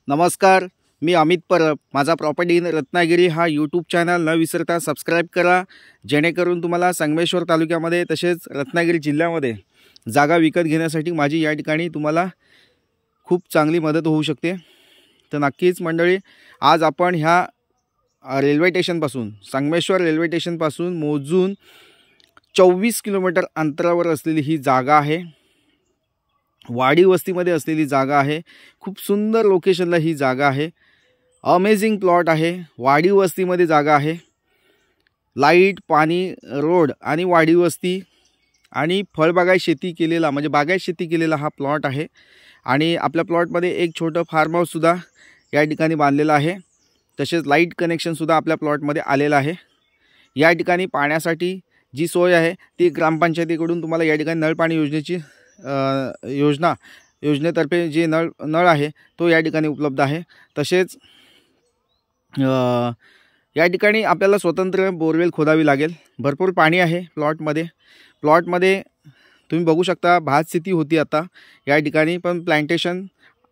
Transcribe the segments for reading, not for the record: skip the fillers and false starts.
नमस्कार, मी अमित परब। माझा property in Ratnagiri हा यूट्यूब चॅनल न विसरता सबस्क्राईब करा, जेणेकरून तुम्हाला संगमेश्वर तालुक्यामध्ये तसेच रत्नागिरी जिल्ह्यामध्ये जागा विकत घेण्यासाठी माझी या ठिकाणी तुम्हाला खूप चांगली मदत होऊ शकते। तर नक्कीच मंडळी, आज आपण ह्या रेल्वे स्टेशनपासून संगमेश्वर रेल्वे स्टेशनपासून मोजून 24 किलोमीटर अंतरावर असलेली ही जागा आहे। वाडी वस्तीमध्ये असलेली जागा आहे। खूप सुंदर लोकेशनला ही जागा आहे। अमेझिंग प्लॉट आहे। वाडी वस्तीमध्ये जागा आहे। लाईट, पाणी, रोड आणि वाडी वस्ती आणि फळबागायत शेती केलेला म्हणजे बागायत शेती केलेला हा प्लॉट आहे। आणि आपल्या प्लॉटमध्ये एक छोटं फार्म हाऊस सुद्धा या ठिकाणी बांधलेलं आहे। तसेच लाईट कनेक्शन सुद्धा आपल्या प्लॉटमध्ये आलेलं आहे। या ठिकाणी पाण्यासाठी जी सोय आहे ती ग्रामपंचायतीकडून तुम्हाला या ठिकाणी नळ पाणी योजनेची योजनेतर्फे जे नळ आहे तो या ठिकाणी उपलब्ध आहे। तसेच या ठिकाणी आपल्याला स्वतंत्र बोरवेल खोदावी लागेल। भरपूर पाणी आहे प्लॉटमध्ये तुम्ही बघू शकता। भात शेती होती आता या ठिकाणी, पण प्लांटेशन,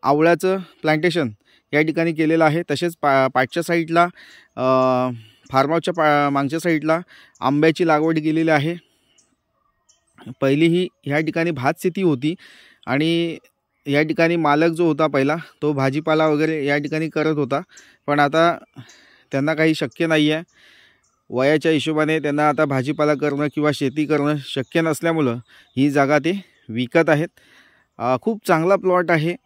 आवळ्याचं प्लांटेशन या ठिकाणी केलेलं आहे। तसेच पाठच्या साईडला फार्म हाऊसच्या मागच्या साईडला आंब्याची लागवड केलेली आहे। पहिली ही ह्या ठिकाणी भात शेती होती आणि या ठिकाणी मालक जो होता पहिला तो भाजीपाला वगैरे या ठिकाणी करत होता, पण आता त्यांना काही शक्य नाही आहे। वयाच्या हिशोबाने त्यांना आता भाजीपाला करणं किंवा शेती करणं शक्य नसल्यामुळं ही जागा ते विकत आहेत। खूप चांगला प्लॉट आहे।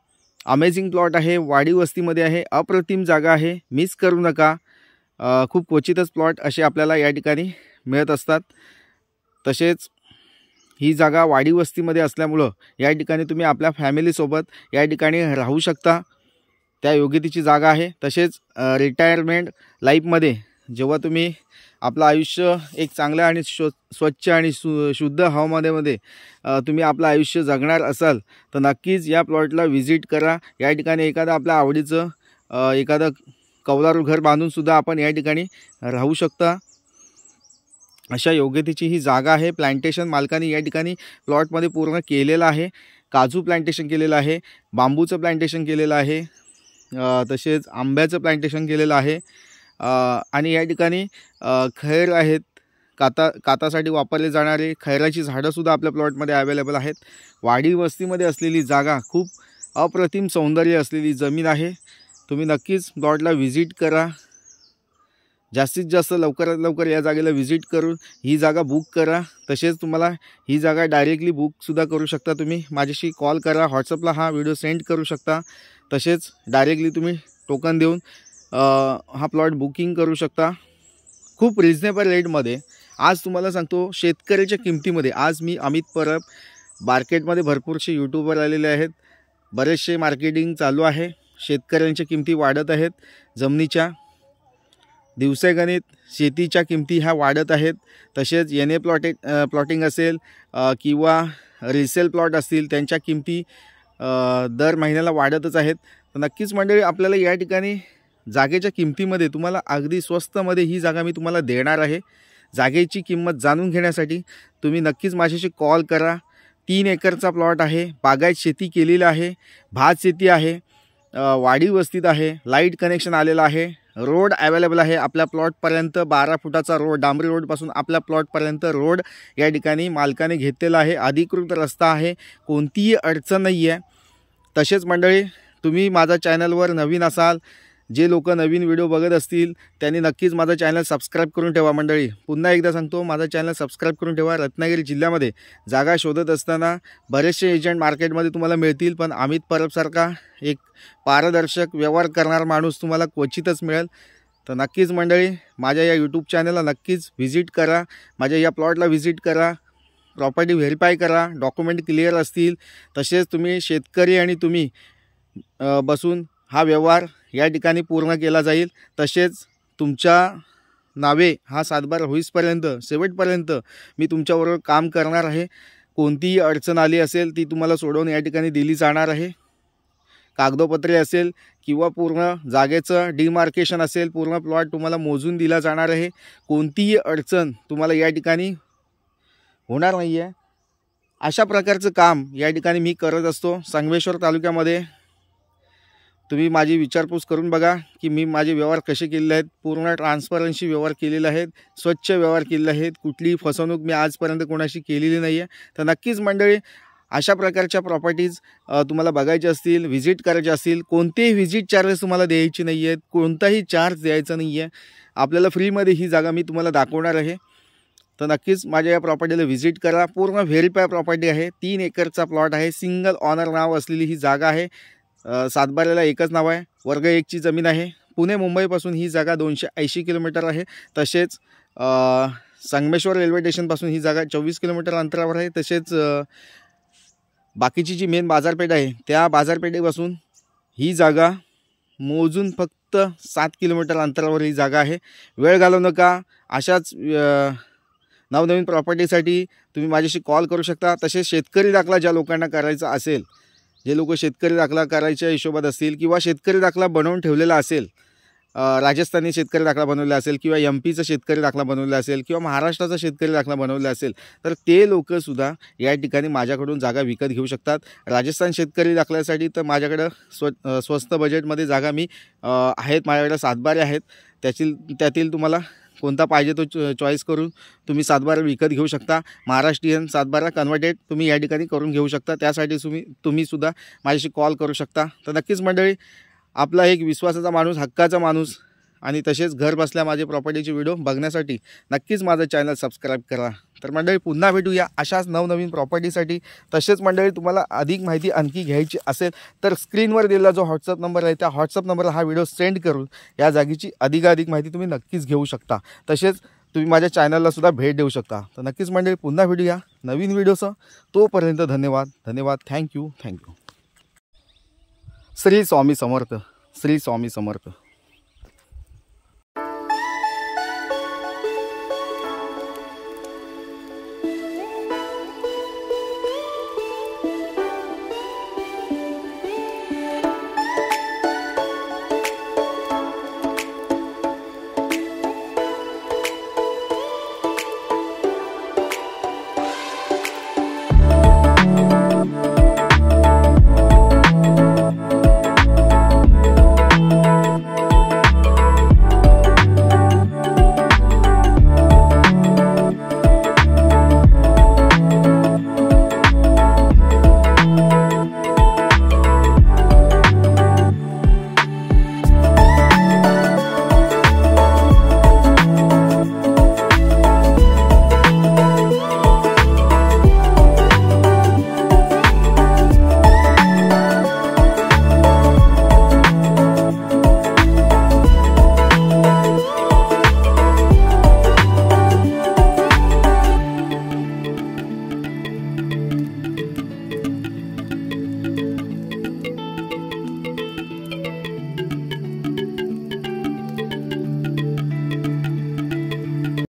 अमेझिंग प्लॉट आहे। वाडी वस्तीमध्ये आहे। अप्रतिम जागा आहे, मिस करू नका। खूप क्वचितच प्लॉट असे आपल्याला या ठिकाणी मिळत असतात। तसेच ही जागा वाडी वस्तीमध्ये असल्यामुळं या ठिकाणी तुम्ही आपल्या फॅमिलीसोबत या ठिकाणी राहू शकता, त्या योग्यतेची जागा आहे। तसेच रिटायरमेंट लाईफमध्ये जेव्हा तुम्ही आपलं आयुष्य एक चांगल्या आणि स्वच्छ आणि शुद्ध हवामानामध्ये तुम्ही आपलं आयुष्य जगणार असाल तर नक्कीच या प्लॉटला व्हिजिट करा। या ठिकाणी एखादं आपल्या आवडीचं एखादं कौलारू घर बांधून सुद्धा आपण या ठिकाणी राहू शकता, अशा योग्यतेची ही जागा आहे। प्लांटेशन मालकाने या ठिकाणी प्लॉटमध्ये पूर्ण केलेलं आहे। काजू प्लांटेशन केलेलं आहे, बांबूचं प्लांटेशन केलेलं आहे, तसेच आंब्याचं प्लांटेशन केलेलं आहे आणि या ठिकाणी खैर आहेत। कातासाठी वापरले जाणारे खैराची झाडंसुद्धा आपल्या प्लॉटमध्ये अवेलेबल आहेत। वाडी वस्तीमध्ये असलेली जागा, खूप अप्रतिम सौंदर्य असलेली जमीन आहे। तुम्ही नक्कीच प्लॉटला व्हिजिट करा। जास्तीत जास्त लवकरात लवकर या जागेला व्हिजिट करून ही जागा बुक करा। तसेच तुम्हाला ही जागा डायरेक्टली बुकसुद्धा करू शकता। तुम्ही माझ्याशी कॉल करा, व्हॉट्सअपला हा व्हिडिओ सेंड करू शकता। तसेच डायरेक्टली तुम्ही टोकन देऊन हा प्लॉट बुकिंग करू शकता खूप रिजनेबल रेटमध्ये। आज तुम्हाला सांगतो शेतकऱ्याच्या किमतीमध्ये। आज मी अमित परब, मार्केटमध्ये भरपूरसे यूट्यूबर आलेले आहेत, बरेचसे मार्केटिंग चालू आहे। शेतकऱ्यांच्या किमती वाढत आहेत, जमिनीच्या दिवसेगणित शेतीच्या किमती ह्या वाढत आहेत। तसेच प्लॉटिंग असेल किंवा रिसेल प्लॉट असतील त्यांच्या किमती दर महिन्याला वाढतच आहेत। तर नक्कीच मंडळी, आपल्याला या ठिकाणी जागेच्या किमतीमध्ये तुम्हाला अगदी स्वस्तमध्ये ही जागा मी तुम्हाला देणार आहे। जागेची किंमत जाणून घेण्यासाठी तुम्ही नक्कीच माझ्याशी कॉल करा। 3 एकरचा प्लॉट आहे, बागायत शेती केलेली आहे, भात शेती आहे, वाडी वस्तीत आहे, लाईट कनेक्शन आलेलं आहे, रोड अवेलेबल आहे आपल्या प्लॉटपर्यंत। 12 फुटाचा रोड, डांबरी रोडपासून आपल्या प्लॉटपर्यंत रोड या ठिकाणी मालकाने घेतलेला आहे। अधिकृत रस्ता आहे, कोणतीही अडचण नाही आहे। तसेच मंडळी, तुम्ही माझ्या चॅनलवर नवीन असाल, जे लोक नवीन व्हिडिओ बघत असतील त्यांनी नक्कीच माझा चॅनल सबस्क्राईब करून ठेवा। मंडळी पुन्हा एकदा सांगतो, माझा चॅनल सबस्क्राईब करून ठेवा। रत्नागिरी जिल्ह्यामध्ये जागा शोधत असताना बरेचसे एजंट मार्केटमध्ये तुम्हाला मिळतील, पण अमित परबसारखा एक पारदर्शक व्यवहार करणारा माणूस तुम्हाला क्वचितच मिळेल। तर नक्कीच मंडळी, माझ्या या यूट्यूब चॅनलला नक्कीच व्हिजिट करा, माझ्या या प्लॉटला व्हिजिट करा, प्रॉपर्टी व्हेरीफाय करा, डॉक्युमेंट क्लिअर असतील। तसेच तुम्ही शेतकरी आणि तुम्ही बसून हा व्यवहार या ठिकाणी पूर्ण केला जाईल। तसेच तुमच्या नावे हा सातबारा होईसपर्यंत शेवटपर्यंत मी तुमच्याबरोबर काम करणार आहे। कोणतीही अडचण आली असेल ती तुम्हाला सोडवून या ठिकाणी दिली जाणार आहे। कागदोपत्रे असेल किंवा पूर्ण जागेचं डिमार्केशन असेल, पूर्ण प्लॉट तुम्हाला मोजून दिला जाणार आहे। कोणतीही अडचण तुम्हाला या ठिकाणी होणार नाही आहे। अशा प्रकारचं काम या ठिकाणी मी करत असतो संगमेश्वर तालुक्यामध्ये। तुम्ही माझी विचारपूस करून बघा की मी माझे व्यवहार कसे केलेले आहेत। पूर्ण ट्रान्सपरन्सी व्यवहार केलेले आहेत, स्वच्छ व्यवहार केलेले आहेत। कुठलीही फसवणूक मी आजपर्यंत कोणाशी केलेली नाही आहे। तर नक्कीच मंडळी अशा प्रकारच्या प्रॉपर्टीज तुम्हाला बघायच्या असतील, व्हिजिट करायचे असतील, कोणतेही व्हिजिट चार्जेस तुम्हाला द्यायचे नाही आहेत, कोणताही चार्ज द्यायचा नाही आहे। आपल्याला फ्रीमध्ये ही जागा मी तुम्हाला दाखवणार आहे। तर नक्कीच माझ्या या प्रॉपर्टीला व्हिजिट करा। पूर्ण व्हेरीफाय प्रॉपर्टी आहे, 3 एकरचा प्लॉट आहे, सिंगल ऑनर नाव असलेली ही जागा आहे। सातबाऱ्याला एकच नाव आहे, वर्ग 1ची जमीन आहे। पुणे मुंबईपासून ही जागा 280 किलोमीटर आहे। तसेच संगमेश्वर रेल्वे स्टेशनपासून ही जागा 24 किलोमीटर अंतरावर आहे। तसेच बाकीची जी मेन बाजारपेठ आहे त्या बाजारपेठेपासून ही जागा मोजून फक्त 7 किलोमीटर अंतरावर ही जागा आहे। वेळ घालवू नका। अशाच नवनवीन प्रॉपर्टीसाठी तुम्ही माझ्याशी कॉल करू शकता। तसेच शेतकरी दाखला ज्या लोकांना करायचा असेल, जे लोक शेतकरी दाखला करायच्या हिशोबात असतील किंवा शेतकरी दाखला बनवून ठेवलेला असेल, राजस्थानी शेतकरी दाखला बनवला असेल किंवा एमपीचा शेतकरी दाखला बनवला असेल किंवा महाराष्ट्राचा शेतकरी दाखला बनवला असेल, तर ते लोकसुद्धा या ठिकाणी माझ्याकडून जागा विकत घेऊ शकतात। राजस्थान शेतकरी दाखल्यासाठी तर माझ्याकडं स्वस्त बजेटमध्ये जागा मी आहेत, माझ्याकडे सातबारे आहेत। त्यातील तुम्हाला कोणता पाहिजे तो चॉईस करून तुम्ही सातबारा विकत घेऊ शकता। महाराष्ट्रीयन सातबारा कन्वर्टेड तुम्ही या ठिकाणी करून घेऊ शकता। त्यासाठी तुम्ही सुद्धा माझ्याशी कॉल करू शकता। तर नक्कीच मंडळी आपला एक विश्वासाचा माणूस, हक्काचा माणूस आणि तसेच घर बसल्या माझे प्रॉपर्टीचे व्हिडिओ बघण्यासाठी नक्कीच माझं चॅनल सबस्क्राईब करा। तर मंडळी पुन्हा भेटूया अशाच नवनवीन प्रॉपर्टीसाठी। तसेच मंडळी तुम्हाला अधिक माहिती आणखी घ्यायची असेल तर स्क्रीनवर दिलेला जो व्हॉट्सअप नंबर आहे त्या व्हॉट्सअप नंबरला हा व्हिडिओ सेंड करून या जागेची अधिकाधिक माहिती तुम्ही नक्कीच घेऊ शकता। तसेच तुम्ही माझ्या चॅनलला सुद्धा भेट देऊ शकता। तर नक्कीच मंडळी पुन्हा भेटूया नवीन व्हिडिओसह। तोपर्यंत धन्यवाद। थँक्यू। श्री स्वामी समर्थ, श्री स्वामी समर्थ।